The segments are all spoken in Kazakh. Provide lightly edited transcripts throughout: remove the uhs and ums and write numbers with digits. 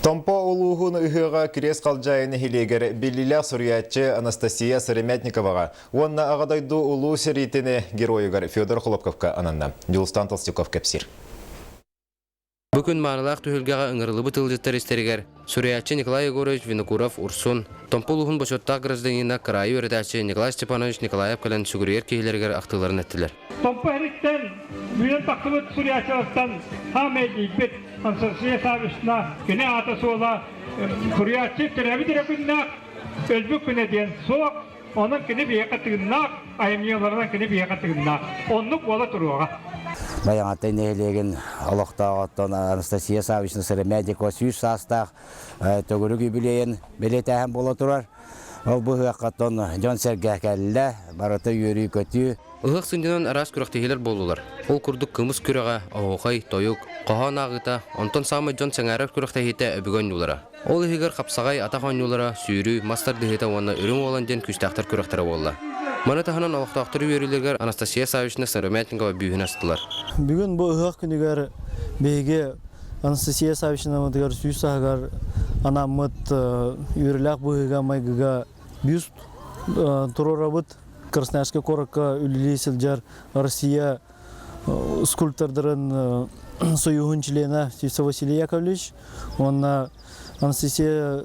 Томпо улуғын ұйыға кірес қалжайыны хилегер белілі сұриятчы Анастасия Сыреметниковаға. Онна ағадайду улу серитіні героигар Федор Хлопковка ананда. Дюлстан Толстюков кепсир. Бүгін маңылақ түйілгеға ұңырылы бұтылдеттер істерігер. Сүриятчы Николай Егорович Винокуров Урсун, Томпо улуғын бөшоттақ гражданина крайы өредәчі Николай Степанович Николаев кәлін сүгірер кейлергер ақтыларын әттілер. Томпо әріктен үйен тақылыт Сүриятчылықтан хамедейбет Анастасия Савишна күне атасы ола Сүриятчы тәрәбі күннақ өлбі күне ден соқ, оның күне бейқаттығыннақ, айымияларынан күне бейқаттығыннақ. Онлық ола тұруға. Баяғаттай нәйлеген алықтағыттан Анастасия Савишна Сыреметникова сүйіс састақ төгірі юбилейін белетәхін бола тұрар. Ол бұл ұяқаттан Жон Сергех кәлілі, барыты үйері көті. Ұлық сындынан арас күрақтығылар болулар. Ол күрдік күміс күріға, ауқай, тойық, қоған ағыта, онтан самы Жон Сәңәрі күрақтығыта өбігін юлара. Ол үйгер қапсағай атақан юлара, сүйірі, мастар дығыта оны үрің олан ден күштақтар күрақтары болла. Маны таханан алықтақтыры үйерілергер Анастасия Савишна Сыреметникова бүйін астылар. Бүгін бұл ұғақ күнігер бейге Анастасия Савишна мұдығар сүйсағар анамыт үйеріләқ бұғыға майғыға бюст тұрорабыт Красноярский коракка үлілесіл жар Россия скульптордарын союғын члена Сюса Василий Яковлевич, онна Анастасия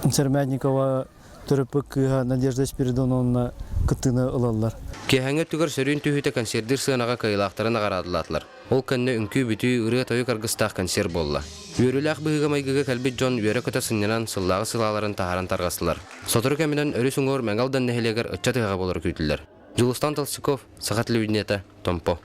Сыреметникова Төрөпік Надежда Спиридоновна күттіні ұлалар. Кехәңе түгір сөрін түйіті консердер сығынаға кайылақтарын ағарадылатылар. Ол кәнне үңкі бүті үрі тойы қарғыстақ консер болла. Үйерілі бұғыға майгыға кәлбет Джон үйері көті сыннынан сыллағы сылаларын тахаран тарғасылар. Сотыры кәмінен өрі сұңғыр мәңгалдан нәхелегер үтчатыға болыр күйтілер. Дюлстан Толстюков, Сағат Левинета, Томпо.